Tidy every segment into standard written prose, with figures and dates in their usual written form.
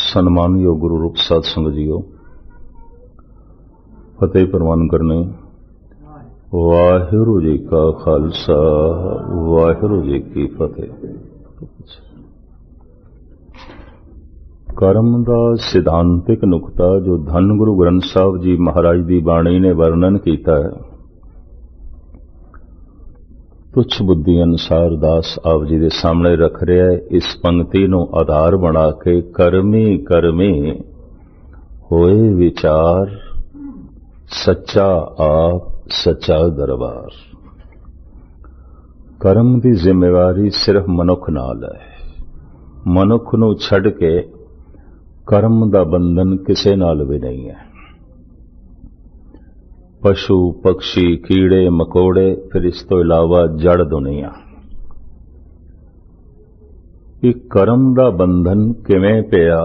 सन्मानयोग गुरु रूप साध संगत जीओ, फतेह प्रवान करने। वाहिगुरू जी का खालसा, वाहिगुरू जी की फतेह। कर्म का सिद्धांतिक नुकता जो धन गुरु ग्रंथ साहब जी महाराज की बाणी ने वर्णन किया है, तुच्छ बुद्धि अनुसार दास आप जी के सामने रख रहा है। इस पंक्ति को आधार बना के कर्मी कर्मी होए विचार, सच्चा आप सच्चा दरबार। कर्म की जिम्मेवारी सिर्फ मनुख नाल है। मनुख नूं छड़ के कर्म का बंधन किसे नाल भी नहीं है। पशु पक्षी कीड़े मकोड़े, फिर इस तो इलावा जड़ दुनिया, ये कर्म का बंधन किवें पिया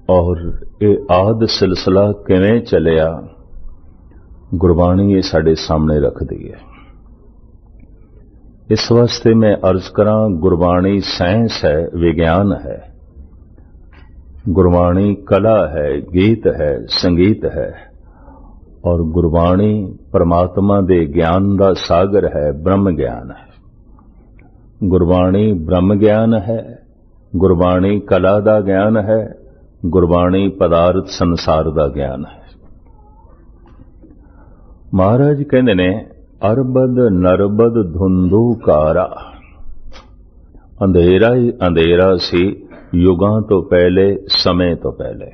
और ये आद सिलसिला किवें चलिया, गुरबाणी ये साडे सामने रख दी है। इस वास्ते मैं अर्ज करा, गुरबाणी साइंस है, विज्ञान है, गुरबाणी कला है, गीत है, संगीत है, और गुरबाणी परमात्मा दे ज्ञान का सागर है, ब्रह्म ज्ञान है। गुरबाणी ब्रह्म ज्ञान है, गुरबाणी कला का ज्ञान है, गुरबाणी पदार्थ संसार का ज्ञान है। महाराज कहते ने, अरबद नरबद धुंधुकारा, अंधेरा ही अंधेरा सी युगां तो पहले, समय तो पहले,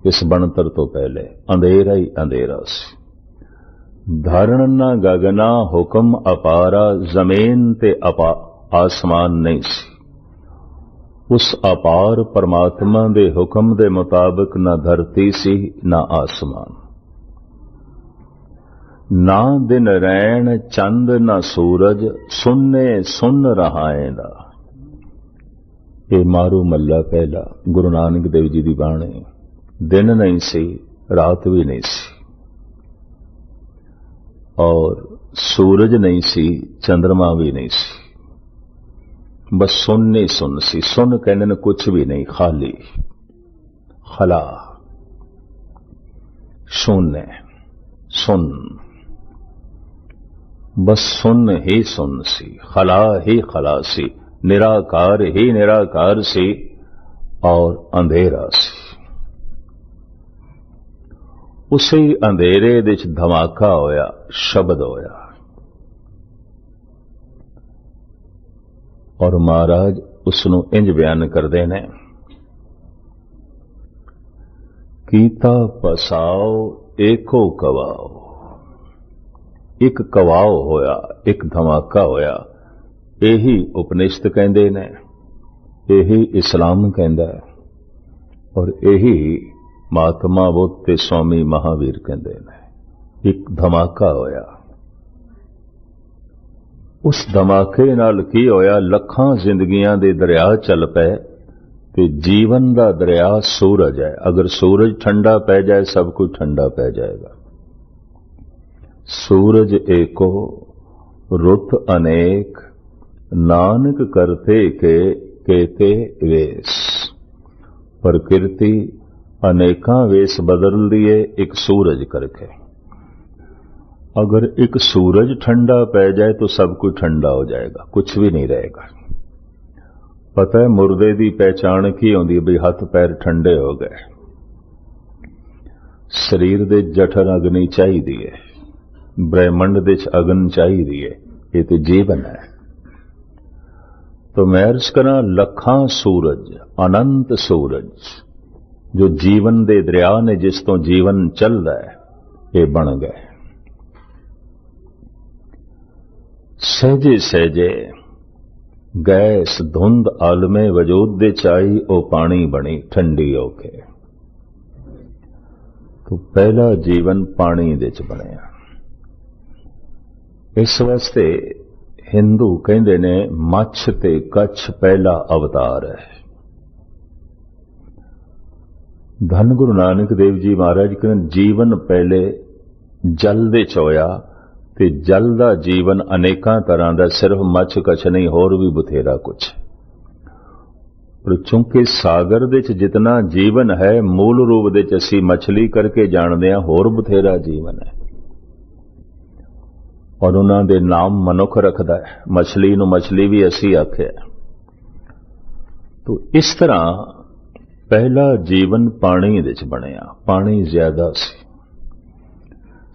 इस बनतर तो पहले अंधेरा ही अंधेरा सी। धारण ना गगना हुक्म अपारा, जमीन ते आसमान नहीं सी। उस अपार परमात्मा दे हुक्म दे मुताबिक ना धरती सी ना आसमान, ना दिन रैन चंद ना सूरज, सुनने सुन रहाएंदा। ये मारू मल्ला पहला गुरु नानक देव जी दी बाणी। दिन नहीं सी, रात भी नहीं सी, और सूरज नहीं सी, चंद्रमा भी नहीं सी। बस सुन नहीं सुन सी। सुन कहने ने कुछ भी नहीं, खाली, खला, शून्य, सुन, बस सुन ही सुन सी, खला ही खला सी, निराकार ही निराकार सी, और अंधेरा सी। उसे अंधेरे विच धमाका होया, शब्द होया, और महाराज उसनू इंज बयान करते हैं, कीता पसाओ एको कवाओ। एक कवाओ होया, एक धमाका होया। यही उपनिषद कहते ने, यही इस्लाम कहता है, और यही महात्मा बुद्ध ते स्वामी महावीर कहते हैं। एक धमाका होया। उस धमाके नाल की होया, लखां जिंदगियां दे दरिया चल पे, ते जीवन दा दरिया सूरज है। अगर सूरज ठंडा पै जाए, सब कुछ ठंडा पै जाएगा। सूरज एको रुत अनेक, नानक करते के केते वेश। प्रकृति अनेका वेश बदल दिए एक सूरज करके। अगर एक सूरज ठंडा पै जाए तो सब कुछ ठंडा हो जाएगा, कुछ भी नहीं रहेगा। पता है मुर्दे की पहचान की होंदी, भी हाथ पैर ठंडे हो गए। शरीर दे जठर अग्नि चाहिए है, ब्रह्मंड दे अग्न चाहिए, ये तो जीवन है। तो मैं अर्ज करा, लखां सूरज, अनंत सूरज जो जीवन दे दरिया ने, जिस तो जीवन चल रहा है, ये बन गए। सहजे सहजे गैस धुंध आलमे वजूद दे चाई, ओ पानी बनी ठंडी होके। तो पहला जीवन पानी दे च बनया। इस वास्ते हिंदू कहते ने, मच्छ ते कच्छ पहला अवतार है। धन गुरु नानक देव जी महाराज कहते, जीवन पहले जल दे च होया, ते जल दा जीवन अनेकां तरह दा, सिर्फ मच्छ कच्छ नहीं, होर भी बथेरा कुछ। पर चूंकि सागर दे च जितना जीवन है मूल रूप दे च असी मछली करके जानते हैं, होर बथेरा जीवन है और उन्हां दे नाम मनुख रखदा है। मछली नूं मछली भी असी आख्या। तो इस तरह पहला जीवन पानी दे च बनिया, पानी ज्यादा सी।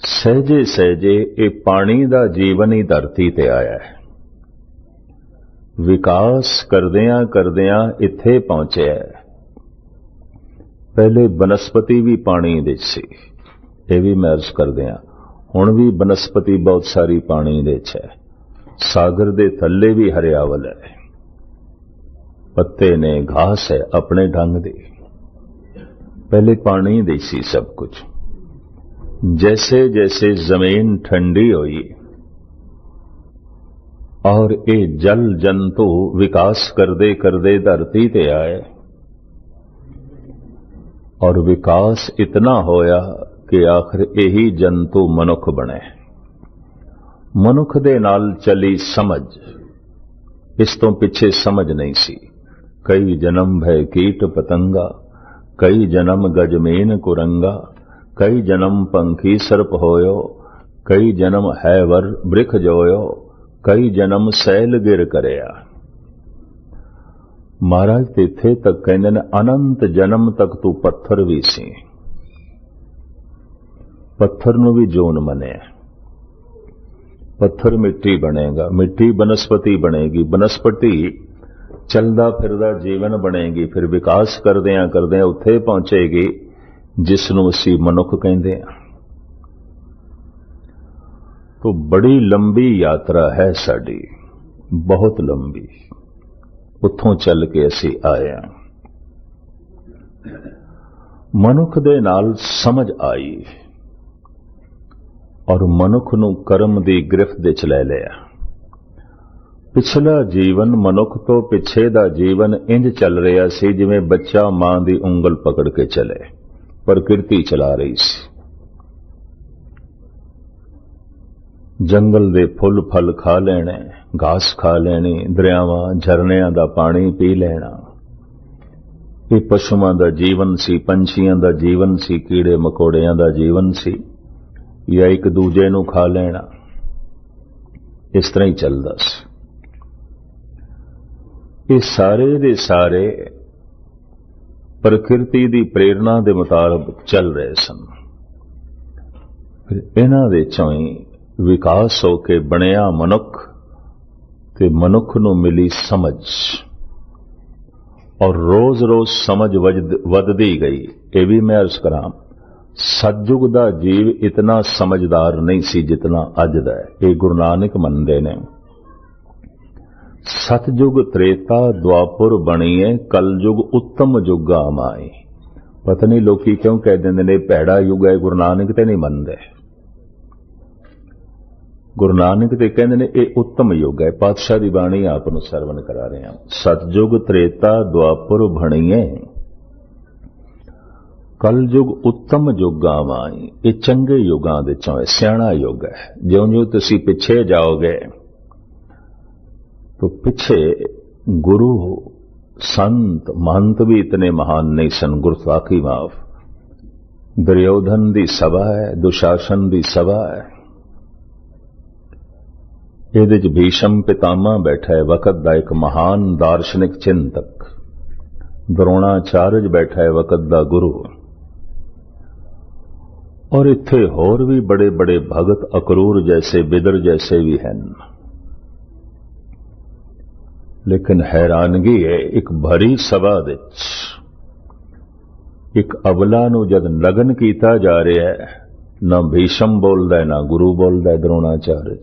सहजे सहजे ये पानी दा जीवन ही धरती ते आया है। विकास करदियां करदियां इत्थे पहुंचे है। पहले बनस्पति भी पानी दे सी, ये भी मैं अर्ज करदियां। हुण भी बनस्पति बहुत सारी पानी दे च है। सागर दे थल्ले भी हरियावल है, पत्ते ने, घास है अपने ढंग दे। पहले पानी दे सी सब कुछ। जैसे जैसे जमीन ठंडी हुई और ये जल जंतु विकास करदे करदे धरती ते आए और विकास इतना होया कि आखिर यही जंतु मनुख बने। मनुख दे नाल चली समझ, इस तो पिछे समझ नहीं सी। कई जन्म भय कीट पतंगा, कई जन्म गजमीन कुरंगा, कई जन्म पंखी सर्प होयो, कई जन्म हैवर वृख जोयो, कई जन्म सैल गिर करया। महाराज तिथे तक कहते ने अनंत जन्म तक तू पत्थर भी सी। पत्थर नूं भी जोन मने। पत्थर मिट्टी बनेगा, मिट्टी बनस्पति बनेगी, बनस्पति चलदा फिरदा जीवन बनेगी, फिर विकास करदियां करदियां उत्थे पहुंचेगी जिसनूं असीं मनुख कहंदे हैं। तो बड़ी लंबी यात्रा है साडी, बहुत लंबी। उत्थों चल के असी आए हैं। मनुख दे नाल समझ आई और मनुख नूं कर्म दी गिरफ्त दे च लै लिया। पिछला जीवन मनुख तो पिछे दा जीवन इंज चल रहा सी जिवें बच्चा मां दी उंगल पकड़ के चले, प्रकृति चला रही सी। जंगल दे फुल फल खा लेने, घास खा लेनी, दरियावां झरनियां दा पानी पी लेना। ये पशुआं दा जीवन सी, पंछियां दा जीवन सी, कीड़े मकोड़ियां दा जीवन सी, या एक दूजे नूं खा लेना। इस तरह ही चलदा सी। ये सारे दे सारे प्रकृति दी प्रेरणा दे मुताबिक चल रहे सन। फिर इन्हां दे चों ही विकास होके बनिया मनुख, ते मनुख नूं मिली समझ और रोज रोज समझ वधदी गई। ये भी मैं अर्ज करां, सतयुग दा जीव इतना समझदार नहीं सी जितना अज दा है। ये गुरु नानक मनदे ने। सतयुग त्रेता द्वापुर बणीए, कलयुग उत्तम युग आमाई। पता नहीं लोकी क्यों कह देंदे ने भैड़ा युग है, गुरु नानक ते नहीं मनदे। गुरु नानक ते कहंदे ने ये उत्तम युग है। पातशाह दी बाणी आप नूं सरवण करा रहे हैं। सतयुग त्रेता द्वापुर भणीए, कलयुग उत्तम युग आवाई। ये चंगे युगां दे चों है, सियाणा युग है। ज्यों-ज्यों तुसीं पिछे जाओगे तो पिछे गुरु संत महंत भी इतने महान नहीं सन। गुरसाखी माफ, दुर्योधन दी सभा है, दुशासन दी सभा है। ਇਹਦੇ ਚ भीषम पितामह बैठा है, वक़्त दा एक महान दार्शनिक चिंतक। द्रोणाचार्य बैठा है, वक़्त दा गुरु। और इत्थे होर भी बड़े बड़े भगत अकरूर जैसे, बिदर जैसे भी हैं। लेकिन हैरानगी है, एक भरी सभा विच एक अबला नूं जद लगन कीता जा रहा है, ना भीषम बोलदा है, ना गुरु बोलदा है द्रोणाचार्य,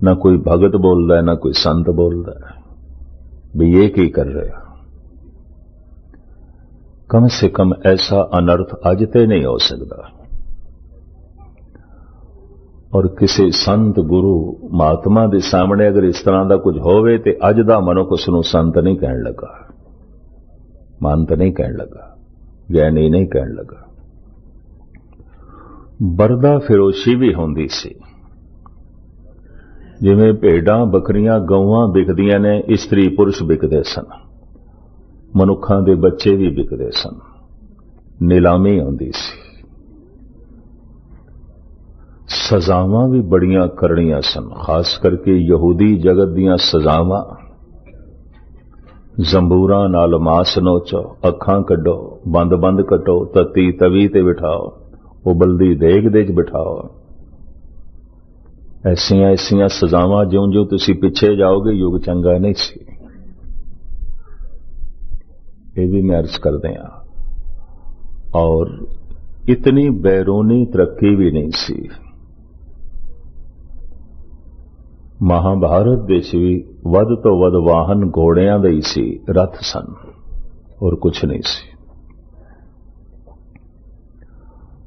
ना कोई भगत बोलता है, ना कोई संत बोलता है भी ये की कर रहे हो। कम से कम ऐसा अनर्थ अज ते नहीं हो सकता। और किसी संत गुरु महात्मा के सामने अगर इस तरह का कुछ होवे ते अज दा मनुख उसनूं संत नहीं कहन लगा, महंत नहीं कहन लगा, ज्ञानी नहीं कहन लगा। बरदा फिरोशी भी होंदी सी। जिवें भेडां बकरियां गौवां विकदियां ने, इस्त्री पुरुष विकदे सन, मनुखां दे बच्चे भी विकदे सन, नीलामी आउंदी सी। सजावां भी बड़ियां करनियां सन, खास करके यहूदी जगत दियां सजावां। जंबूरां नाल मास नोचो, अखां कड्डो, बंद बंद कटो, तत्ती तवी ते बिठाओ, उबलदी देग दे च बिठाओ। ऐसियां ऐसियां सजावां ज्यों ज्यों तुसी पिछे जाओगे युग चंगा नहीं सी। ये भी मैं अर्ज कर दें। और इतनी बैरूनी तरक्की भी नहीं सी। महाभारत देश भी वध तो वध वाहन घोड़ियां दे ही सी, रथ सन, और कुछ नहीं सी।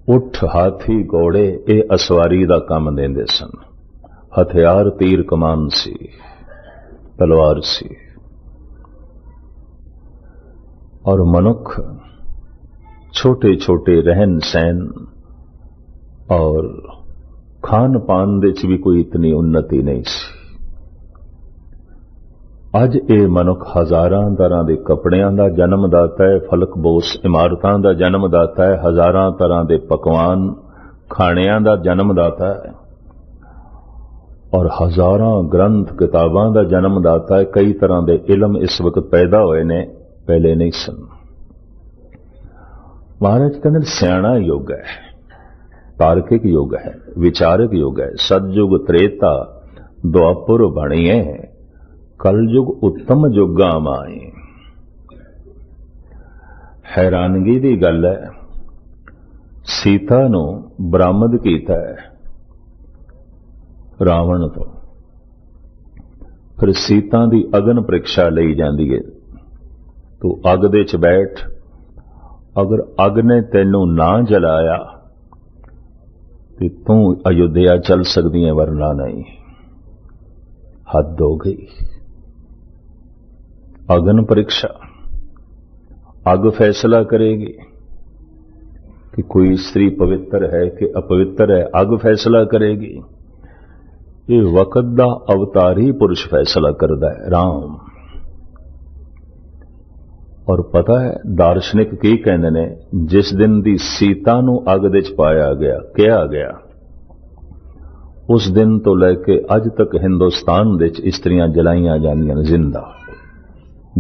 उठ हाथी घोड़े ये असवारी दा काम देंदे सन। हथियार तीर कमान सी, तलवार सी। और मनुख छोटे छोटे रहन सहन और खान पान दे च भी कोई इतनी उन्नति नहीं सी। अज ये मनुख हजारां तरह के कपड़ियां का जन्मदाता है, फलकबोस इमारतां का जन्मदाता है, हजारां तरह के पकवान खाणियां का जन्मदाता है, और हजारां ग्रंथ किताबां का जन्मदाता है। कई तरह के इलम इस वक्त पैदा हुए ने, पहले नहीं सन। महाराज कहते सियाणा युग है, तार्किक युग है, विचारक युग है। सतयुग त्रेता द्वापर बणिए, कलयुग उत्तम युगा माए। हैरानगी की गल है, सीता नूं बरामद कीता है रावण तो, फिर सीता की अगन परीक्षा लई जांदी है। तू अग दे च बैठ, अगर अग ने तैनू ना जलाया तो तू अयोध्या चल सकदी है, वरना नहीं। हद हो गई। अगन परीक्षा, अग फैसला करेगी कि कोई स्त्री पवित्र है कि अपवित्र है, अग फैसला करेगी। ये वक्त दा अवतारी पुरुष फैसला करदा है, राम। और पता है दार्शनिक की कहंदे ने, जिस दिन दी सीता नूं अग दे च पाया गया, किया गया, उस दिन तो लैके अज तक हिंदुस्तान दे च इस्त्रियां जलाईयां जांदियां जिंदा,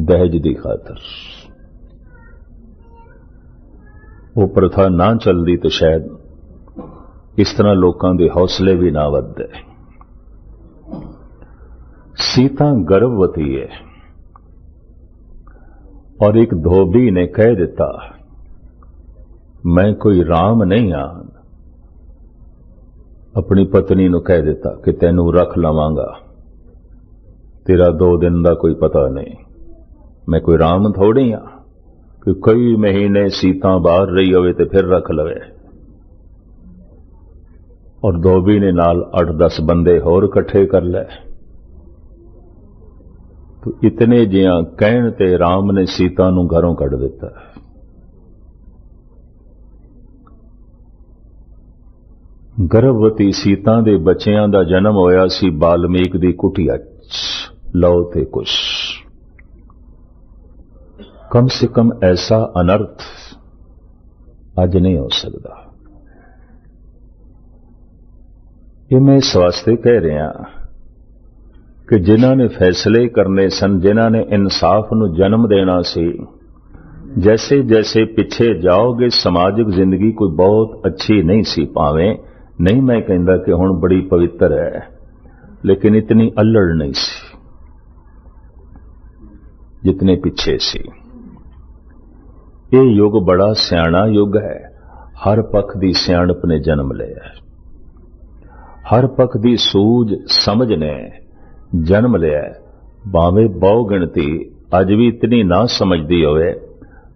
दहेज दी खातर। वो प्रथा ना चलदी तो शायद इस तरह लोकां दे हौसले भी ना वधदे। सीता गर्भवती है, और एक धोबी ने कह दिता, मैं कोई राम नहीं हाँ। अपनी पत्नी नूं कह दिता कि तैनू रख लवांगा, तेरा 2 दिन का कोई पता नहीं। मैं कोई राम थोड़ी हाँ कि कई महीने सीता बाहर रही होवे ते फिर रख लवे। और धोबी ने नाल 8-10 बंदे होर इकट्ठे कर ले। तो इतने जियां कहण ते राम ने सीता नूं घरों कढ़ दिता। गर्भवती सीता दे बच्चियां दा जन्म होया सी बाल्मीक दी कुटिया च, लौ ते कुश। कम से कम ऐसा अनर्थ अज नहीं हो सकता। ये मैं इस वास्ते कह रहा कि जिन्हां ने फैसले करने सन, जिन्हां ने इंसाफ नूं जन्म देना सी, जैसे जैसे पीछे जाओगे समाजिक जिंदगी कोई बहुत अच्छी नहीं सी। पावे नहीं मैं कहंदा कि हुण बड़ी पवित्र है, लेकिन इतनी अल्लड़ नहीं सी जितने पीछे सी। ये युग बड़ा सियाणा युग है। हर पक्ष दी सियाणप ने जन्म लिया, हर पक्ष दी सूझ समझ ने जन्म लिया। भावे बहु गिणती अज भी इतनी ना समझदी होवे,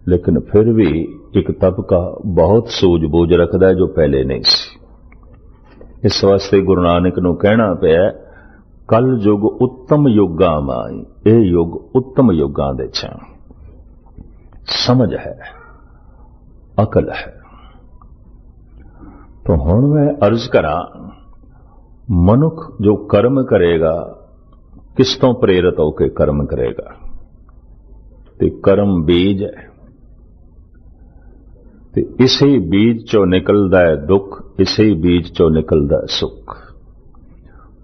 लेकिन फिर भी एक तबका बहुत सूझबूझ रखता है जो पहले नहीं सी। इस वास्ते गुरु नानक नूं कहना पिया, कल युग उत्तम युगां माई। ये युग उत्तम युगां दे च समझ है, अकल है। तो हुण मैं अर्ज करा, मनुख जो कर्म करेगा किस तो प्रेरित होकर कर्म करेगा, ते कर्म बीज है, ते इसे बीज चो निकलदा है दुख, इसे बीज चो निकलदा है सुख।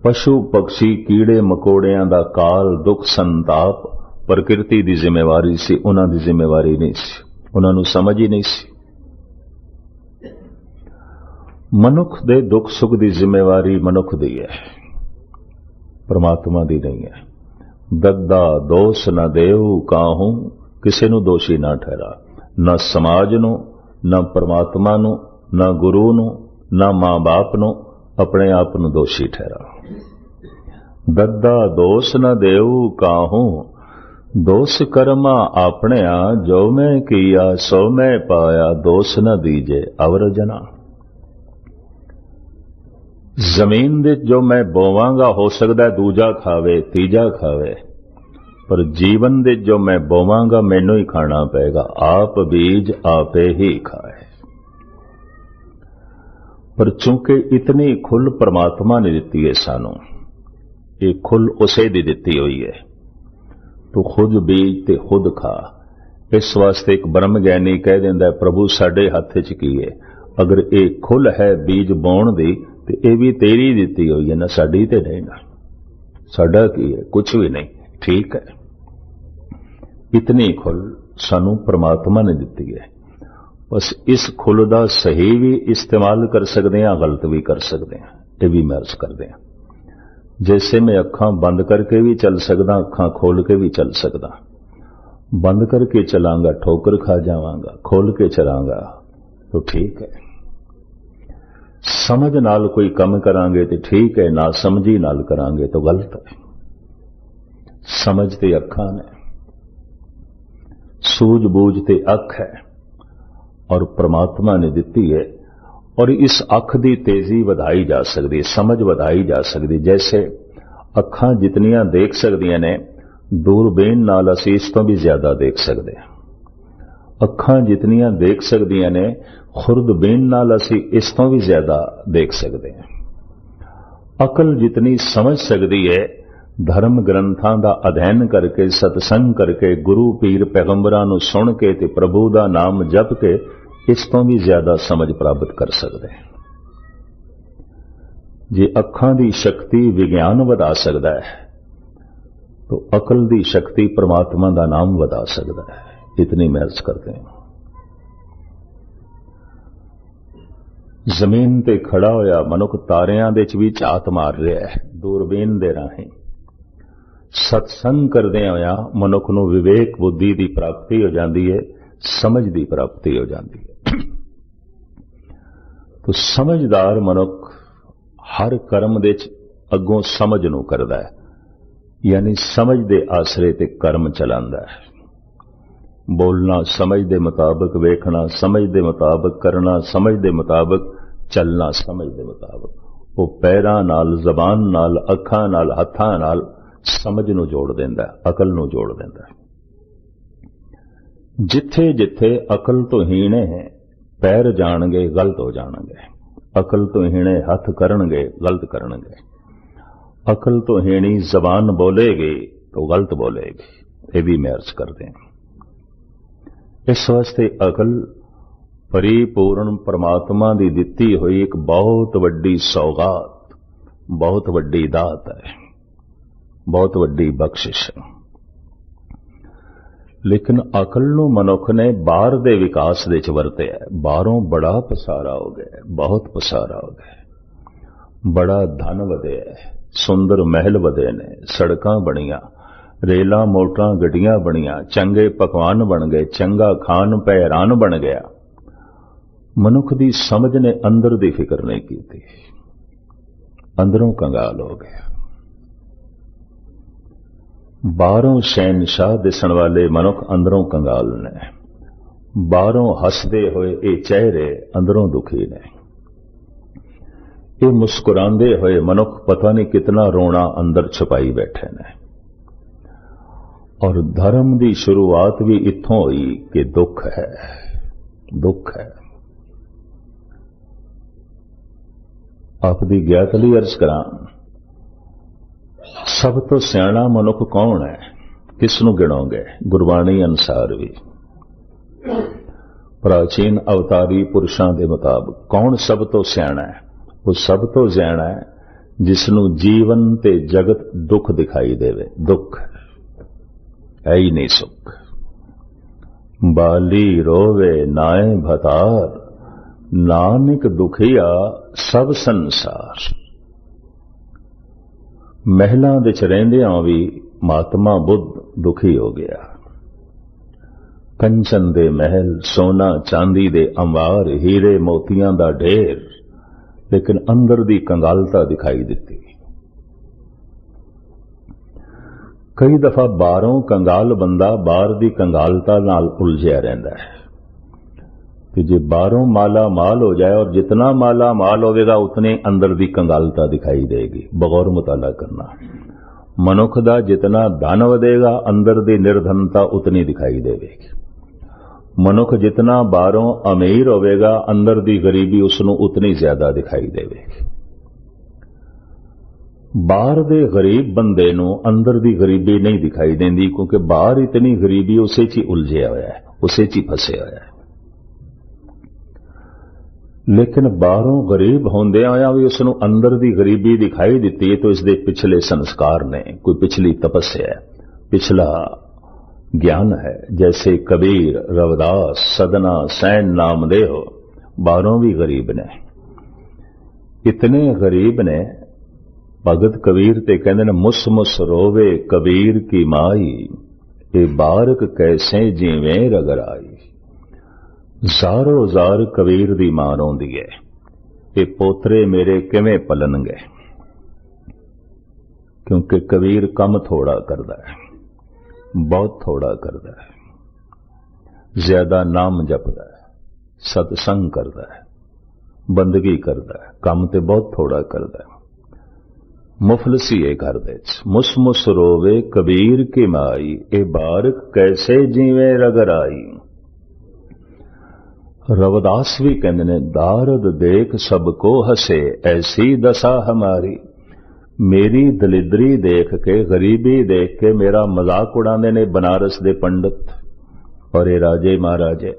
पशु पक्षी कीड़े मकोड़ियां दा काल दुख संताप प्रकृति दी जिम्मेवारी सी, उन्हां दी जिम्मेवारी नहीं सी, उन्हां नूं समझ ही नहीं सी। मनुख दे दुख सुख दी जिम्मेवारी मनुख दी है, परमात्मा दी नहीं है। दद्दा दोष न देव काहूं, किसी नूं दोषी ना ठहरा, न समाज नूं, न परमात्मा नूं, न गुरु नूं, न मां बाप नूं, अपने आप नूं दोषी ठहरा। दद्दा दोष न देव काहूं, दोष कर्मा अपने जो मैं किया सो मैं पाया, दोष न दीजे अवर जना। जमीन दे जो मैं बोवांगा हो सकता है दूजा खावे तीजा खावे, पर जीवन दे जो मैं बोवांगा मैनू ही खाना पेगा, आप बीज आपे ही खाए। पर चूंकि इतनी खुल परमात्मा ने दिती है सानू, ये खुल उसे दी दिती हुई है, तो खुद बीज ते खुद खा। इस वास्ते एक ब्रह्म ज्ञानी कह दिंदा है प्रभु साडे हथ च की है, अगर ये खुल है बीज बोण दी ते ये भी तेरी दिती हुई है ना, साडी ते नहीं ना, साडा की है कुछ भी नहीं, ठीक है। इतनी खुल सानू परमात्मा ने दिती है, बस इस खुल दा सही भी इस्तेमाल कर सकते हैं, गलत भी कर सकते हैं, ये भी महर्ज करते हैं। जैसे मैं अखां बंद करके भी चल सकदा, अखां खोल के भी चल सकदा। बंद करके चलांगा ठोकर खा जावांगा, खोल के चलांगा तो ठीक है। समझ नाल कोई कम करांगे तो ठीक है, ना समझी नाल करांगे तो गलत है। समझ ते अखां ने, सूझबूझ ते अख है, और परमात्मा ने दिती है। और इस अख की तेजी वधाई जा सकती, समझ वधाई जा सकती। जैसे अखां जितनियां देख सकदियां ने, दूरबीन नाल असीं इस तो भी ज्यादा देख सकते हैं। अखां जितनियां देख सकदियां ने, खुर्दबीन नाल असीं इस तो भी ज्यादा देख सकते हैं। अकल जितनी समझ सकती है, धर्म ग्रंथां दा अध्ययन करके सत्संग करके गुरु पीर पैगंबरां नूं सुन के ते प्रभु दा नाम जप के इस तो भी ज्यादा समझ प्राप्त कर सकते हैं। जे अखां दी शक्ति विज्ञान वधा सकता है, तो अकल दी शक्ति परमात्मा दा नाम वधा सकता है। इतनी महर्ज करते हैं। जमीन ते खड़ा होया मनुख तारियां दे च भी झात मार रहा है दूरबीन दे राहीं। सत्संग करदे होया मनुख नूं विवेक बुद्धि की प्राप्ति हो जाती है, समझ की प्राप्ति हो जाती है। तो समझदार मनुख हर कर्म दे अगों समझ नूं करदा है, यानी समझ दे आसरे ते कर्म चलांदा है। बोलना समझ दे मुताबिक, वेखना समझ दे मुताबिक, करना समझ दे मुताबिक, चलना समझ दे मुताबिक। वो पैरां नाल, जबान नाल, अखां नाल, हत्थां नाल समझ नूं जोड़ देंदा है, अकल नूं जोड़ देंदा है। जिथे जिथे अकल तो हीणे पैर जाणगे गलत हो जाणगे, अकल तो हीणे हथ करनगे गलत करनगे, अकल तो हीणी जबान बोलेगी तो गलत बोलेगी। ये भी महर्ज करते हैं। इस वास्ते अकल परिपूर्ण परमात्मा की दिती हुई एक बहुत वड्डी सौगात, बहुत वड्डी दात है, बहुत वड्डी बख्शिश है। लेकिन अकल नूं मनुख ने बाहर दे विकास दे च वरतिया है। बाहरों बड़ा पसारा हो गया, बहुत पसारा हो गया, बड़ा धन वधिया है, सुंदर महल वधे ने, सड़कां बणियां, रेलां मोटरां गड्डियां बणियां, चंगे पकवान बन गए, चंगा खान पैरान बन गया। मनुख दी समझ ने अंदर दी फिक्र नहीं की थी, अंदरों कंगाल हो गया। बाहरों शहनशाह दिसण वाले मनुख अंदरों कंगाल ने, बाहरों हसदे हुए ये चेहरे अंदरों दुखी ने। ये मुस्कुरांदे हुए मनुख पता नहीं कितना रोना अंदर छुपाई बैठे ने। और धर्म की शुरुआत भी इत्थों हुई कि दुख है, दुख है। आपदी ज्ञात लई अर्ज करां, सब तो सियाणा मनुख कौन है? किसनू गिणोगे? गुरबाणी अनुसार भी प्राचीन अवतारी पुरुषों के मुताबिक कौन सब तो सियाणा है? वो सब तो सियाणा है जिसनू जीवन ते जगत दुख दिखाई देवे। दुख है ही नहीं सुख। बाली रोवे नाए भतार, नानक दुखिया सब संसार। महलां विच रहिंदियां भी महात्मा बुद्ध दुखी हो गया। कंचन दे महल, सोना चांदी दे अंबार, हीरे मोतियां दा ढेर, लेकिन अंदर दी कंगालता दिखाई दिती। कई दफा बाहरों कंगाल बंदा बाहर दी कंगालता नाल उलझिया रहिंदा है कि जे बाहरों माला माल हो जाए और जितना माला माल होगा उतने अंदर दी कंगालता दिखाई देगी। बगौर मुताला करना, मनुख दा जितना धन वधेगा अंदर दी निर्धनता उतनी दिखाई देगी। मनुख जितना बाहरों अमीर होगा अंदर दी गरीबी उसनू उतनी ज्यादा दिखाई देगी। बाहर दे गरीब बंदे नू अंदर दी गरीबी नहीं दिखाई देंदी, क्योंकि बाहर इतनी गरीबी उसे ची उलझिया होया है, उसे ची फसे होया है। लेकिन बाहरों गरीब होंदे आया भी उसनू अंदर दी गरीबी दिखाई दिती है, तो इसदे पिछले संस्कार ने, कोई पिछली तपस्या है, पिछला ज्ञान है। जैसे कबीर, रविदास, सदना, सैन, नामदेव बाहरों भी गरीब ने। इतने गरीब ने भगत कबीर ते कहंदे ने, मुस मुस रोवे कबीर की माई, ए बारक कैसे जीवें रगराई। ਜ਼ਾਰੋ ਜ਼ਾਰ कबीर दी मां रोंदी है, ये पोतरे मेरे किवें पलनगे। क्योंकि कबीर कम थोड़ा करदा है, बहुत थोड़ा करदा है, ज्यादा नाम जपदा है, सत्संग करदा है, बंदगी करदा है, काम ते बहुत थोड़ा करदा है। मुफलसी है घर दे च, मुस मुस रोवे कबीर की माई, ए बारक कैसे जीवे रगराई। रविदास भी कहते ने, दारद देख सबको हसे, ऐसी दशा हमारी। मेरी दलिद्री देख के, गरीबी देख के मेरा मजाक उड़ाने ने बनारस दे पंडित और ये राजे महाराजे।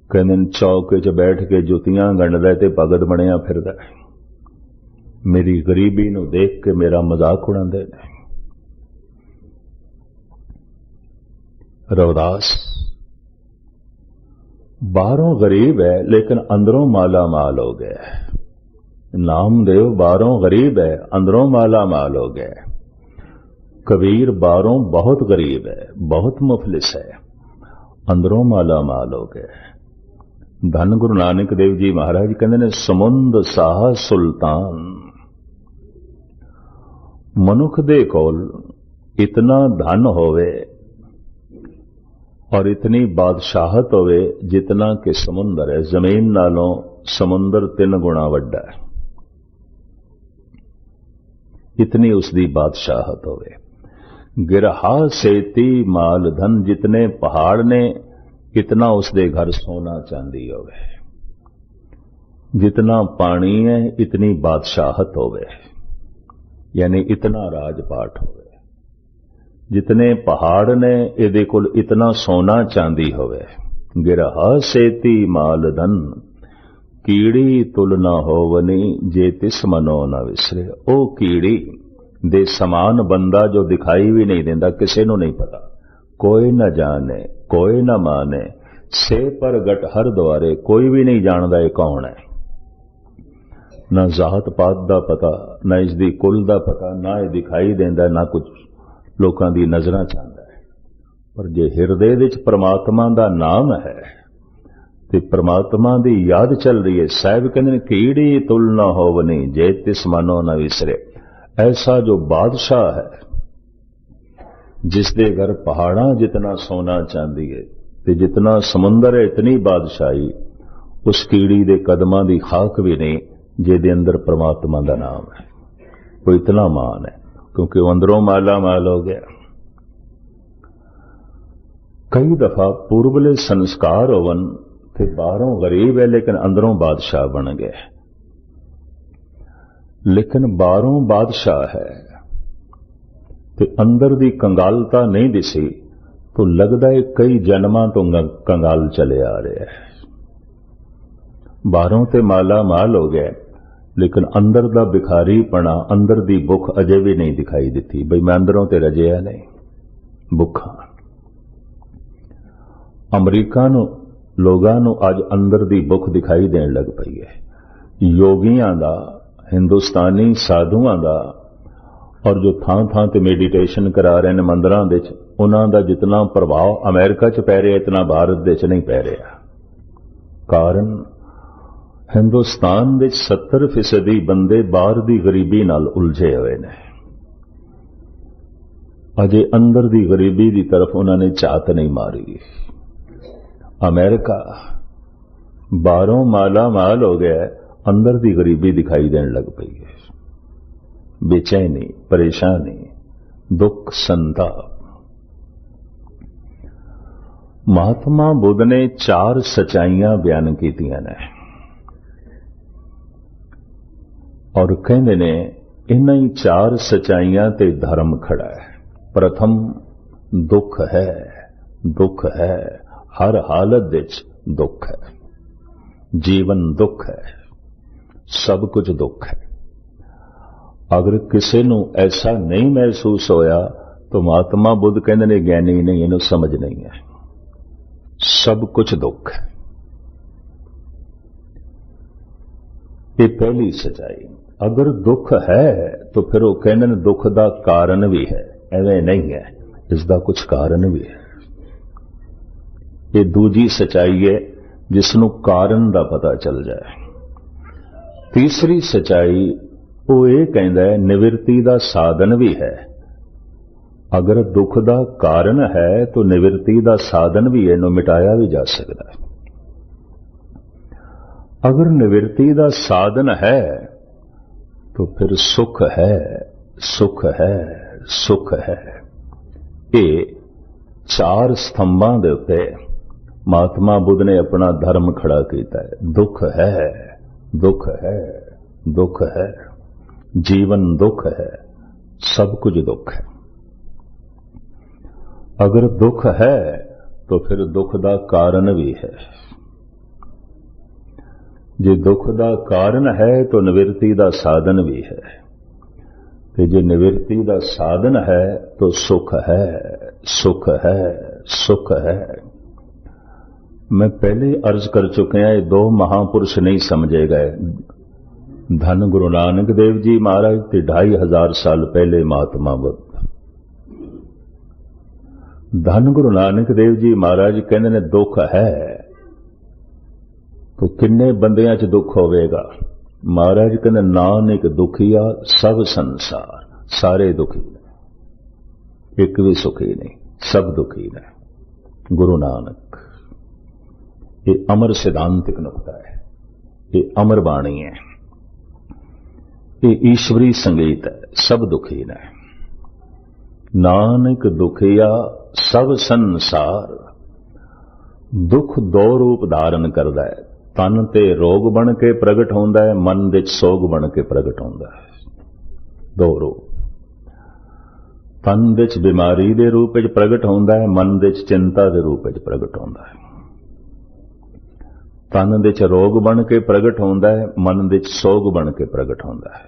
कहते चौक च बैठ के जुतियां गंढदा ते भगत बनिया फिरदा, मेरी गरीबी नू देख के मेरा मजाक उड़ांदे ने। रविदास बाहरों गरीब है लेकिन अंदरों माला माल हो गया। नामदेव बाहरों गरीब है, अंदरों माला माल हो गया। कबीर बाहरों बहुत गरीब है, बहुत मुफलिस है, अंदरों माला माल हो गया। धन गुरु नानक देव जी महाराज कहते ने, समुंद साह सुल्तान। मनुख दे कोल इतना धन होवे और इतनी बादशाहत होवे जितना कि समुंदर है, जमीन नालों समुंदर 3 गुणा वड्डा है, इतनी उसकी बादशाहत होवे। गिरहा सेती माल धन, जितने पहाड़ ने इतना उसके घर सोना चांदी होवे। जितना पानी है इतनी बादशाहत होवे, यानी इतना राजपाट होवे। जितने पहाड़ ने इहदे कोल इतना सोना चांदी होवे। गिरहा सेती माल धन, कीड़ी तुल न होवनी, जे तिस मनो न विसरे। ओ कीड़ी दे समान बंदा जो दिखाई भी नहीं देंदा, किसी नू नहीं पता, कोई न जाने कोई न माने, से पर गट हर द्वारे, कोई भी नहीं जानदा ये कौन है। न जात पात दा पता, न इसदी कुल दा पता, ना ये दिखाई देंदा, ना कुछ लोकां दी नजरां च आंदा है। पर जे हिरदे विच परमात्मा दा नाम है ते परमात्मा दी याद चल रही है, साहिब कहंदे ने, कीड़ी तुल न होवनी, जे तिस मनो न विसरे। ऐसा जो बादशाह है जिसके घर पहाड़ां जितना सोना चांदी है ते जितना समुंदर है, इतनी बादशाही उस कीड़ी दे कदमां दी खाक भी नहीं जिहदे अंदर परमात्मा दा नाम है। वो इतना मान है क्योंकि वो अंदरों माला माल हो गया। कई दफा पूर्वले संस्कार होवन ते बाहरों गरीब है लेकिन अंदरों बादशाह बन गए। लेकिन बाहरों बादशाह है ते अंदर दी कंगालता नहीं दिसी तो लगदा है कई जन्मां तो कंगाल चले आ रहे है। बाहरों ते माला माल हो गया लेकिन अंदर दा भिखारीपना, अंदर दी भुख अजे भी नहीं दिखाई दिती। बई मैं अंदरों ते रजिया नहीं, भुखा। अमरीका नूं लोगां नूं अज अंदर दी भुख दिखाई देण लग पई है। योगियां दा, हिंदुस्तानी साधुआं दा, और जो थां थां ते मेडिटेशन करा रहे हैं मंदिरां दे च, उन्हां दा जितना प्रभाव अमेरिका च पै रहा इतना भारत दे च नहीं पै रहा। कारण हिंदुस्तान दे 70% बंदे बाहर दी गरीबी नाल उलझे हुए ने। अजे अंदर दी गरीबी दी तरफ उन्होंने झात नहीं मारी। अमेरिका बाहरों माला माल हो गया, अंदर दी गरीबी दिखाई देने लग पई है। बेचैनी, परेशानी, दुख, संताप। महात्मा बुद्ध ने 4 सच्चाइयां बयान कीतियां ने और कहते ने इन्हां ही 4 सच्चाइयां ते धर्म खड़ा है। प्रथम दुख है, दुख है, हर हालत विच दुख है। जीवन दुख है, सब कुछ दुख है। अगर किसी नूं ऐसा नहीं महसूस होया तो महात्मा बुद्ध कहते ने ज्ञानी नहीं, इन्हूं समझ नहीं है। सब कुछ दुख है। ये पहली सच्चाई। अगर दुख है तो फिर वो कहते ने दुख दा कारण भी है, एवं नहीं है, इसका कुछ कारण भी है। ये दूजी सच्चाई है जिसनों कारण दा पता चल जाए। तीसरी सच्चाई वो ये कहता है निवृत्ति दा साधन भी है। अगर दुख दा कारण है तो निवृत्ति दा साधन भी है, इन्हों मिटाया भी जा सकता है। अगर निवृत्ति दा साधन है तो फिर सुख है, सुख है, सुख है। ये 4 स्तंभां दे उत्ते महात्मा बुद्ध ने अपना धर्म खड़ा किया है। दुख है, दुख है, दुख है, जीवन दुख है, सब कुछ दुख है। अगर दुख है तो फिर दुख दा कारण भी है। जे दुख दा कारण है तो निवृत्ति दा साधन भी है, ते जे निवृत्ति दा साधन है तो सुख है, सुख है, सुख है। मैं पहले अर्ज कर चुके हैं, ये 2 महापुरुष नहीं समझे गए। धन गुरु नानक देव जी महाराज ते 2500 साल पहले महात्मा बुद्ध। धन गुरु नानक देव जी महाराज कहते ने दुख है तो किन्ने बंदियां च दुख होवेगा। महाराज कहते नानक दुखिया सब संसार, सारे दुखी ने, एक भी सुखी नहीं, सब दुखी ने। गुरु नानक, ये अमर सिद्धांतिक नुक्ता है, ये अमर बाणी है, ये ईश्वरी संगीत है। सब दुखी ने। नानक दुखिया सब संसार। दुख 2 रूप धारण करता है। तन ते रोग बन के प्रगट होंदा है, मन विच सोग बन के प्रगट होंदा है। 2 रूप। तन विच बीमारी दे रूप विच प्रगट होंदा है, मन विच चिंता दे रूप विच प्रगट होंदा है। तन विच रोग बन के प्रगट होंदा है, मन विच सोग बन के प्रगट होंदा है।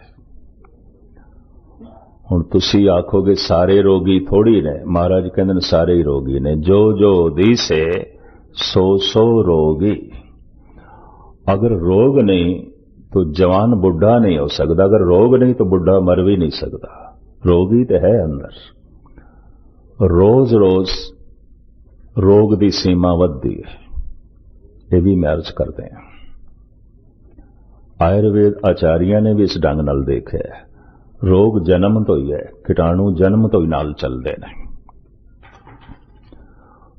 हुण तुसी आखोगे सारे रोगी थोड़ी ने। महाराज कहंदे ने सारे ही रोगी ने। जो जो दिसे सो सो रोगी। अगर रोग नहीं तो जवान बुढ़ा नहीं हो सकता, अगर रोग नहीं तो बुढ़ा मर भी नहीं सकता। रोगी तो है अंदर। रोज रोज रोग की सीमा वधदी है, ये भी मैं अर्ज करते हैं। आयुर्वेद आचार्य ने भी इस ढंग नाल देखा है। रोग जन्म तो ही है, कीटाणु जन्म तो ही नाल चलते हैं।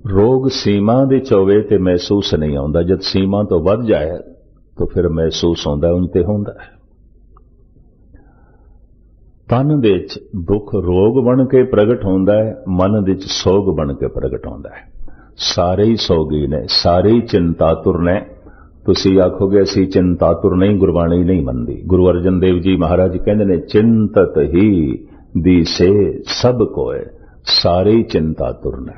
रोग सीमा दे चोवे ते महसूस नहीं होता, जब सीमा तो वध जाए तो फिर महसूस होता है, उनते होता है। तन विच दुख रोग बन के प्रगट होता है, मन विच सोग बन के प्रगट होता है। सारे ही सोगी ने, सारे ही चिंतातुर ने, तुसी आखोगे असी चिंतातुर नहीं, गुरबाणी नहीं मनदी। गुरु अर्जन देव जी महाराज कहते ने चिंतत ही दिसे सब कोय, सारे ही चिंतातुर ने,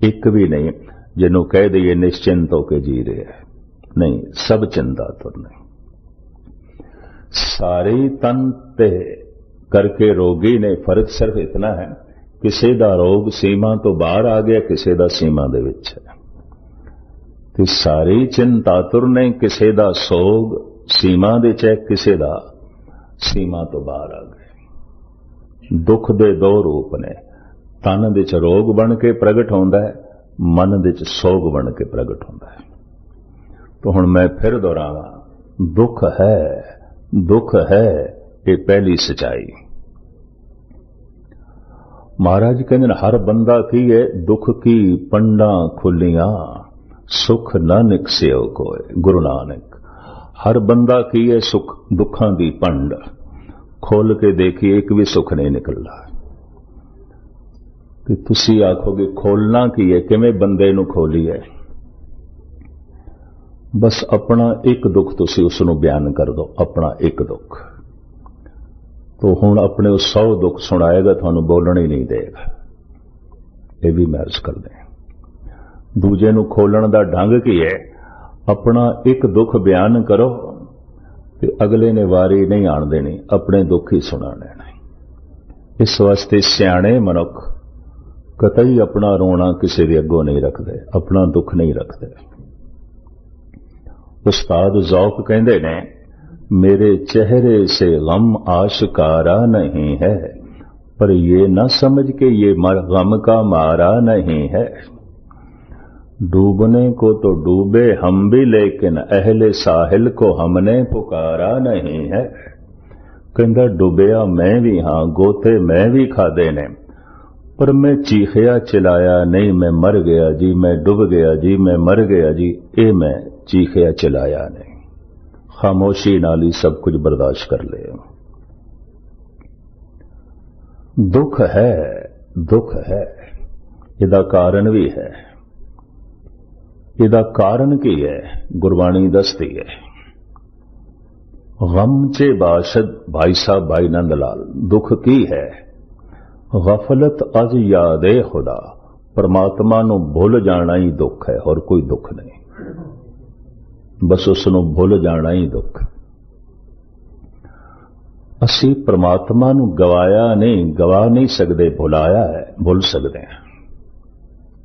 एक भी नहीं जिन्हों कह दिए निश्चिंत होके जी रहे हैं, नहीं, सब चिंतातुर ने। सारे तन ते करके रोगी ने, फर्क सिर्फ इतना है किसी दा रोग सीमा तो बाहर आ गया, किसी दा सीमा दे विच है। ते सारे चिंतातुर ने, किसी दा सोग सीमा दे च, किसी दा सीमा तो बाहर आ गए। दुख दे दो रूप ने, तन दे च रोग बन के प्रगट होंदा है, मन दे च सोग बन के प्रगट होंदा है। तो हुण मैं फिर दोहरावां, दुख है, दुख है, ये पहली सच्चाई। महाराज कहते हर बंदा की है दुख की पंडा खुलियां, सुख न निकसियो कोय। गुरु नानक, हर बंदा की है सुख दुखां दी पंड, खोल के देखिए एक भी सुख नहीं निकलदा। कि तुसी आखोगे खोलना की है, किवें बंदे नूं खोलीए? बस अपना एक दुख तुसी उसनूं बयान कर दो, अपना एक दुख। तो हुण अपने 100 दुख सुनाएगा, थानूं बोलण ही नहीं देगा। ये भी महर्ज कर दें। दूजे नूं खोलण दा ढंग की है, अपना एक दुख बयान करो ते अगले ने वारी नहीं आण देनी, अपने दुख ही सुनाने ने। इस वास्ते सियाणे मनुख कतई अपना रोना किसी दे अगों नहीं रखते, अपना दुख नहीं रखते। उस्ताद ज़ौक़ कहते ने, मेरे चेहरे से गम आशकारा नहीं है, पर ये न समझ के ये गम का मारा नहीं है। डूबने को तो डूबे हम भी, लेकिन अहले साहिल को हमने पुकारा नहीं है। कहंदा डूबिया मैं भी हां, गोते मैं भी खादे ने, पर मैं चीखिया चिलाया नहीं, मैं मर गया जी, मैं डूब गया जी, मैं मर गया जी, ये मैं चीखिया चिलाया नहीं। खामोशी नाल ही सब कुछ बर्दाश्त कर ले। दुख है, दुख है, इहदा कारण भी है। इहदा कारण की है? गुरबाणी दसदी है। गम चे बाशद, भाई साहब भाई नंद लाल, दुख की है? गफलत अज यादे खुदा, परमात्मा नूं भुल जाना ही दुख है, और कोई दुख नहीं। बस उसनूं भुल जाना ही दुख। असी परमात्मा नूं गवाया नहीं, गवा नहीं सकते, भुलाया है, भुल सकते हैं।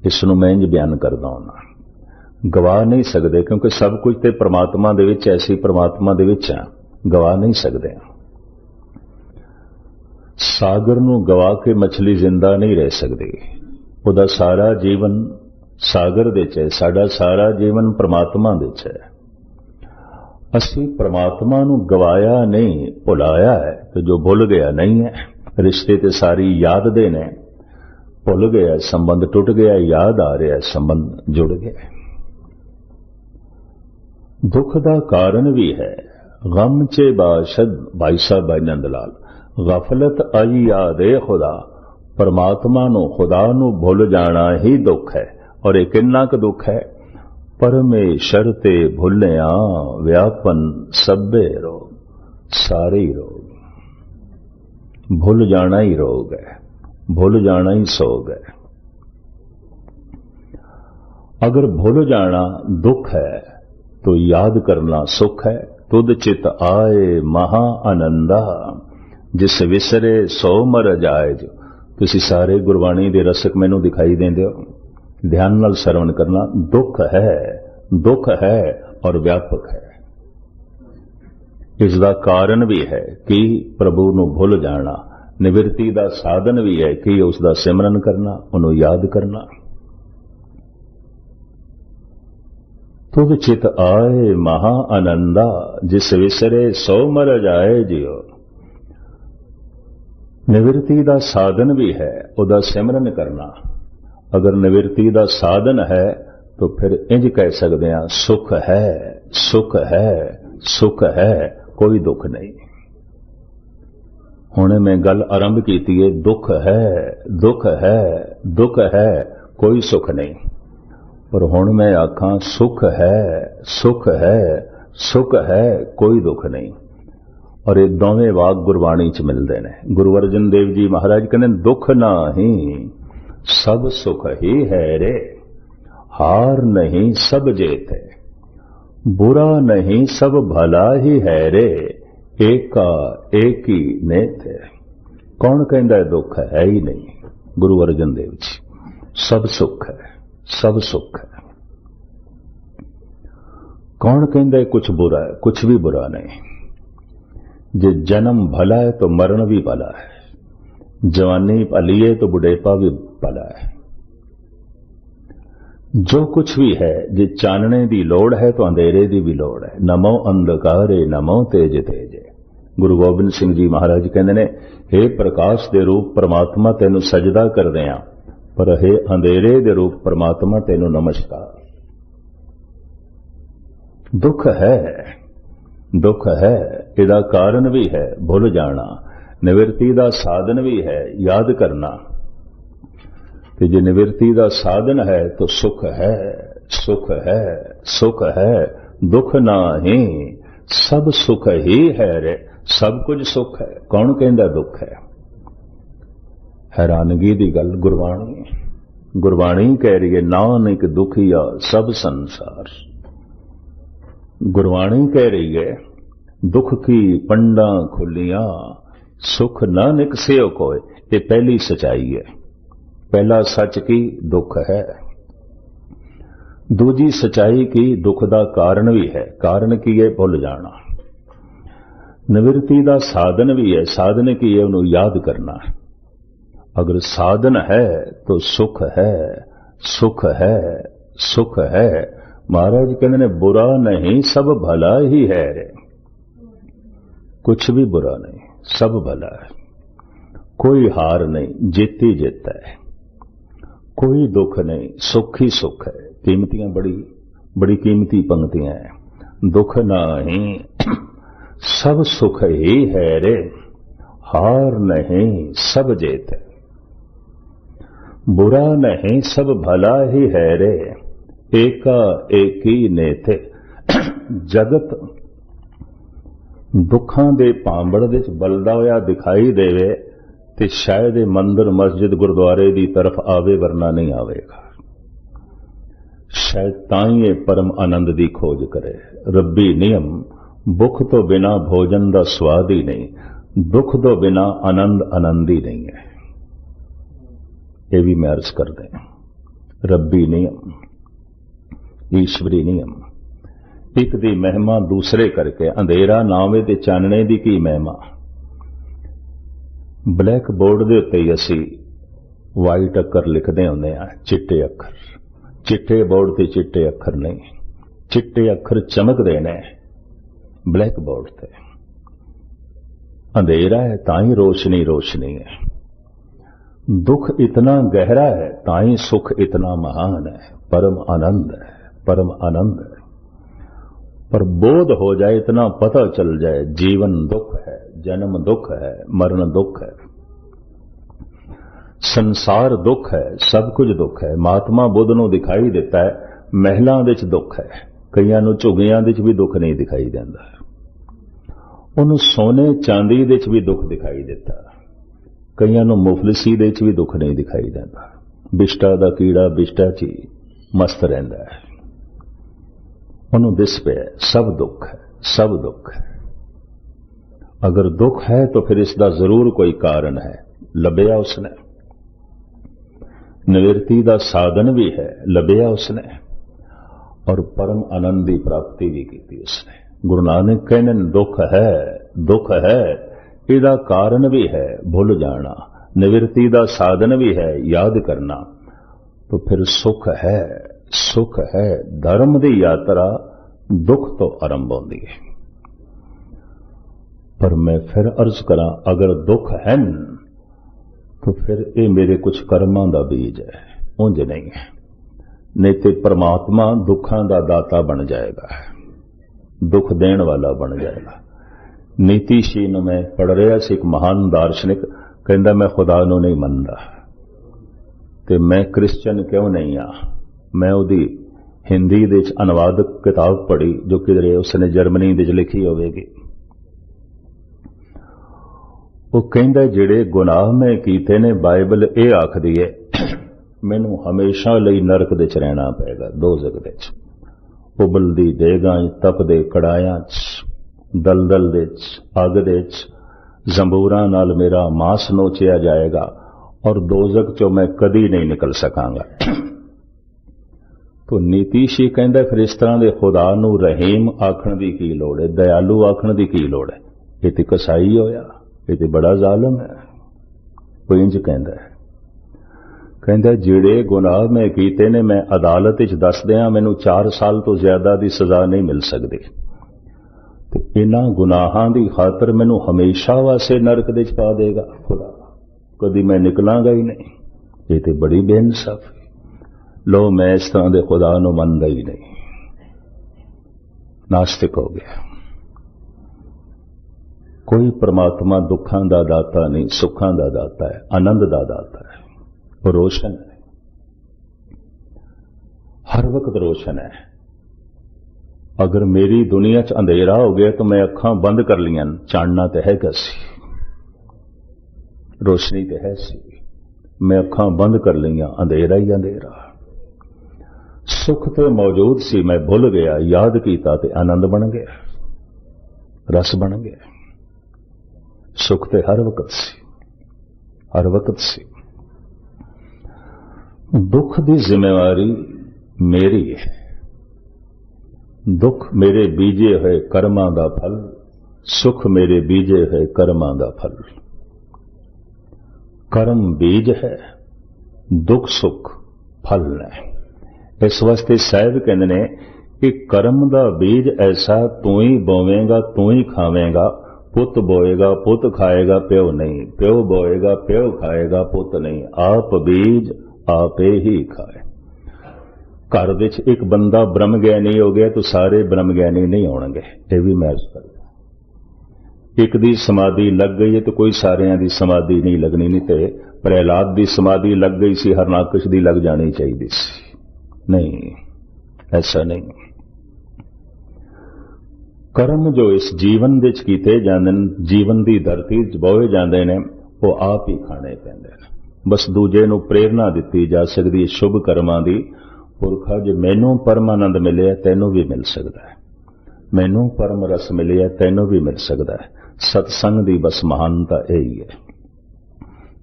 इसनूं मैं इंज बयान करदा हां, गवा नहीं सकते, क्योंकि सब कुछ तो परमात्मा दे विच, ऐसी परमात्मा दे विच है, गवा नहीं सकते। सागर नूं गवा के मछली जिंदा नहीं रह सकती, उहदा सारा जीवन सागर दे च है, साडा सारा जीवन परमात्मा दे च है। असी परमात्मा नूं गवाया नहीं, भुलाया है। तो जो भुल गया नहीं है, रिश्ते ते सारी याद दे ने, भुल गया, संबंध टूट गया, याद आ रहा है, संबंध जुड़ गया। दुख दा कारण भी है। गम चे बाशद, भाई साहब भाई नंद लाल, गफलत आई यादे खुदा, परमात्मा नूं खुदा नूं भुल जाना ही दुख है। और एक किन्ना क दुख है? परमेश्वर ते भुलिया व्यापन सभे रोग, सारे ही रोग। भूल जाना ही रोग है, भूल जाना ही सोग है। अगर भूल जाना दुख है तो याद करना सुख है। तुद चित आए महा आनंदा, जिस विसरे सो मर जाए। जो तुसी सारे गुरबाणी दे रसक मैनू दिखाई देंदे हो, ध्यान नाल सरवण करना। दुख है और व्यापक है। इसका कारण भी है कि प्रभु नू भुल जाना, निवृत्ति का साधन भी है कि उसका सिमरन करना, उन्हों याद करना। तुद चित आए महा आनंदा, जिस विसरे सो मर जाए जियो। निवृत्ति का साधन भी है उदा सिमरन करना। अगर निवृत्ति का साधन है तो फिर इंज कह सकते हैं सुख है, सुख है, सुख है, कोई दुख नहीं। हुणे मैं गल आरंभ की दुख है, दुख है, दुख है, कोई सुख नहीं। पर हुण मैं आखां सुख है सुख है सुख है, कोई दुख नहीं। और ये दोवें वाक गुरबाणी च मिलते हैं। गुरु अर्जन देव जी महाराज कहते दुख नाही सब सुख ही है रे, हार नहीं सब जेत है, बुरा नहीं सब भला ही है रे, एका एक ही नेत है। कौन कहता दुख है ही नहीं? गुरु अर्जन देव जी। सब सुख है, सब सुख है। कौन कहता कुछ बुरा है? कुछ भी बुरा नहीं। जे जन्म भला है तो मरण भी भला है, जवानी भली है तो बुढ़ेपा भी भला है। जो कुछ भी है, जे चानने दी लोड़ है तो अंधेरे दी भी लोड़ है। नमो अंधकारे नमो तेज तेजे। गुरु गोबिंद सिंह जी महाराज कहते ने, हे प्रकाश दे रूप परमात्मा तेनू सजदा कर रहे हैं, पर हे अंधेरे दे रूप परमात्मा तेनू नमस्कार। दुख है, दुख है, इहदा कारण भी है भुल जाना, निवृत्ति दा साधन भी है याद करना। कि जे निवृत्ति दा साधन है तो सुख है, सुख है, सुख है, दुख नाही सब सुख ही है रे। सब कुछ सुख है, कौन कहता दुख है? हैरानगी दी गल गुरबाणी। गुरबाणी कह रही है नानक दुखिया सब संसार। गुरबाणी कह रही है दुख की पंडा खुलियां सुख नानक से कोय। ये पहली सच्चाई है। पहला सच की दुख है, दूजी सच्चाई की दुख का कारण भी है। कारण की है भुल जाना। निवृत्ति का साधन भी है, साधन की है उन्हें याद करना। अगर साधन है तो सुख है, सुख है, सुख है। महाराज कहते ने बुरा नहीं सब भला ही है रे। कुछ भी बुरा नहीं, सब भला है। कोई हार नहीं, जीत ही जीत है। कोई दुख नहीं, सुख ही सुख है। कीमतियां बड़ी बड़ी कीमती पंक्तियां हैं। दुख नहीं सब सुख ही है रे, हार नहीं सब जीत है, बुरा नहीं सब भला ही है रे, एका एक ही नेत। जगत दुखां दे भांबड़ दे बलदा होया दिखाई देवे ते शायद मंदिर मस्जिद गुरुद्वारे दी तरफ आवे, वरना नहीं आवेगा। शायद ताई ये परम आनंद दी खोज करे। रब्बी नियम भुख तो बिना भोजन का स्वाद ही नहीं, दुख तो बिना आनंद आनंद ही नहीं है। ये भी मैं अर्ज कर दें। रब्बी नियम, ईश्वरी नियम। एक दी महिमा दूसरे करके अंधेरा नावे ते चानने दी की महिमा। ब्लैक बोर्ड दे उत्ते ही असी वाइट अखर लिखते होंगे हैं, चिट्टे अखर। चिट्टे बोर्ड ते चिट्टे अखर नहीं, चिट्टे अखर चमकते ने ब्लैक बोर्ड ते। अंधेरा है ताई रोशनी रोशनी है। दुख इतना गहरा है ताई सुख इतना महान है। परम आनंद है, परम आनंद है। पर बोध हो जाए, इतना पता चल जाए जीवन दुख है, जन्म दुख है, मरण दुख है, संसार दुख है, सब कुछ दुख है। महात्मा बुद्ध नूं दिखाई देता है महलां विच दुख है, कईयां नूं झुग्गियां विच भी दुख नहीं दिखाई देता। उन्होंने सोने चांदी दे च भी दुख दिखाई देता, कईयां नूं मुफलिसी दे च भी दुख नहीं दिखाई देता। बिष्टा दा कीड़ा बिष्टा च मस्त रहिंदा है, उन्होंने दिस पे सब दुख है, सब दुख है। अगर दुख है तो फिर इसका जरूर कोई कारण है, लभ्या उसने। निवृत्ति का साधन भी है, लभ्या उसने। और परम आनंद की प्राप्ति भी की उसने। गुरु नानक कहने दुख है, दुख है, इसका कारण भी है भूल जाना, निवृत्ति का साधन भी है याद करना। तो फिर सुख है, सुख है। धर्म की यात्रा दुख तो आरंभ होती है। पर मैं फिर अर्ज करा, अगर दुख है तो फिर ये मेरे कुछ कर्मां दा बीज है, उंज नहीं है। नहीं तो परमात्मा दुखां दा दाता बन जाएगा, दुख देने वाला बन जाएगा। नीतिशीन में पढ़ रहा सी, एक महान दार्शनिक कहता मैं खुदा नूं नहीं मनदा ते मैं क्रिश्चियन क्यों नहीं हाँ। मैं उहदी हिंदी दे विच अनुवादक किताब पढ़ी जो किधरे उसने जर्मनी दे विच लिखी होवेगी। वो कहंदा जिहड़े गुनाह मैं कीते ने बाइबल ये आखदी है मैनू हमेशा लई नरक दे च रहना पेगा, दोज़ख दे च, उबलदी देगां तपदे कड़ायां च, दलदल दे च, अग दे च, जंबूरां नाल मेरा मांस नोचिया जाएगा और दोज़ख चो मैं कदी नहीं निकल सकांगा। तो नीतीश ही कहंदा फिर इस तरह दे खुदा नू रहीम आखण दी की लोड़ है, दयालु आखण दी की लोड़ है? ये तो कसाई होया, ये तो बड़ा जालिम है। कोई इंज कहंदा है, कहंदा जिहड़े गुनाह मैं कीते ने मैं अदालत विच दस दियां मैनू 4 साल तो ज्यादा दी सजा नहीं मिल सकती, तो इन्हां गुनाहां दी खातर मैनू हमेशा वास्ते नरक दे च पा देगा खुदा, कदी मैं निकलांगा ही नहीं। ये तो बड़ी बेइंसाफी। लो मैं इस तरह दे खुदा नू मनदा ही नहीं, नास्तिक हो गया। कोई परमात्मा दुखां दा दाता नहीं, सुखां दा दाता है, आनंद दा दाता है, वो रोशन है, हर वक्त रोशन है। अगर मेरी दुनिया च अंधेरा हो गया तो मैं अखां बंद कर लियां, चानना तो है सी, रोशनी तो है सी, मैं अखां बंद कर लियां, अंधेरा ही अंधेरा। सुख तो मौजूद सी, मैं भुल गया, याद कीता ते आनंद बन गया, रस बन गया। सुख तो हर वक्त सी, हर वक्त सी। दुख की जिम्मेवारी मेरी है, दुख मेरे बीजे हुए कर्मां दा फल, सुख मेरे बीजे हुए कर्मां दा फल। कर्म बीज है, दुख सुख फल है। इस वास्ते साहिब कहते ने कि कर्म दा बीज ऐसा तू ही बोवेगा तू ही खावेगा, पुत बोएगा पुत खाएगा प्यो नहीं, प्यो बोएगा प्यो खाएगा पुत नहीं, आप बीज आपे ही खाए। घर विच एक बंदा ब्रह्म ज्ञानी हो गया तो सारे ब्रह्म ज्ञानी नहीं होणगे, ये भी महज कर। एक दी समाधि लग गई है तो कोई सारियां दी समाधि नहीं लगनी, नहीं तो प्रहलाद दी समाधि लग गई सी, हरनाकश दी लग जानी चाहिए सी। नहीं, ऐसा नहीं। कर्म जो इस जीवन विच कीते जांदे ने, जीवन दी धरती च बोए जांदे ने, वो आप ही खाने पैंदे ने। बस दूजे नूं प्रेरणा दिती जा सकदी शुभ कर्मां दी। पुरखा जे मैनू परमानंद मिले तैनू भी मिल सकता है, मैनू परम रस मिले तैनू भी मिल सकता है। सत्संग दी बस महानता यही है,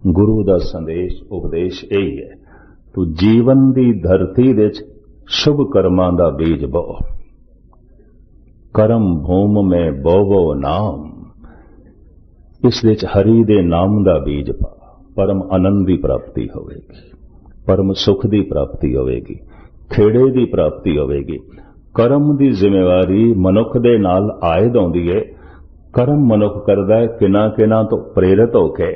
गुरु दा संदेश उपदेश यही है। तो जीवन दी धरती दे शुभ कर्मां दा बीज बो, करम भूम में बोवो नाम, इस दे हरि दे नाम दा बीज पा, परम आनंद की प्राप्ति होगी, परम सुख की प्राप्ति होगी, खेड़े की प्राप्ति होगी। कर्म की जिम्मेवारी मनुख दे नाल आयद आउंदी है। कर्म मनुख करदा है किना किना तो प्रेरित होके,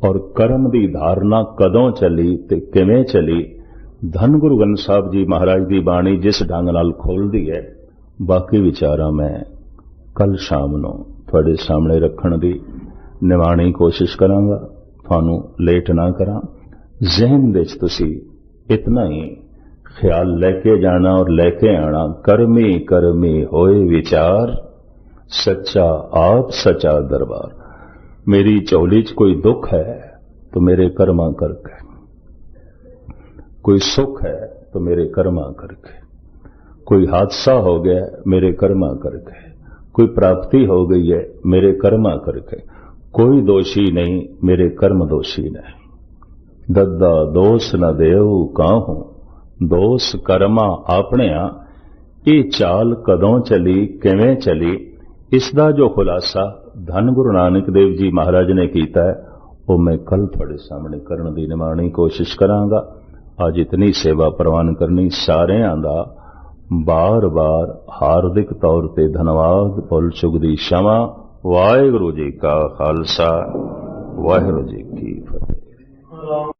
और कर्म की धारणा कदों चली ते किवें चली, धन गुरु ग्रंथ साहब जी महाराज की बाणी जिस ढंग नाल खोलदी है, बाकी विचारा मैं कल शाम नूं तुहाडे सामने रखण दी निवाणी कोशिश करांगा, थानू लेट ना करा। जहन दे च तुसी इतना ही ख्याल लेके जाना और लेके आना, कर्मी कर्मी होए विचार, सच्चा आप सच्चा दरबार। मेरी झोली च कोई दुख है तो मेरे कर्मा करके, कोई सुख है तो मेरे कर्मा करके, कोई हादसा हो गया मेरे कर्मा करके, कोई प्राप्ति हो गई है मेरे कर्मा करके। कोई दोषी नहीं, मेरे कर्म दोषी ने। दद्दा दोष न देऊ काहूं, दोष कर्मा आपणिया। ये चाल कदों चली किवें चली, इसका जो खुलासा धन गुरु नानक देव जी महाराज ने किया है, वो मैं कल थोड़े सामने करने की निमाणी कोशिश करांगा। आज इतनी सेवा प्रवान करनी सारियां दा बार बार हार्दिक तौर पर धन्यवाद, भुल चुक दी क्षमा। वाहिगुरू जी का खालसा, वाहिगुरू जी की फतेह।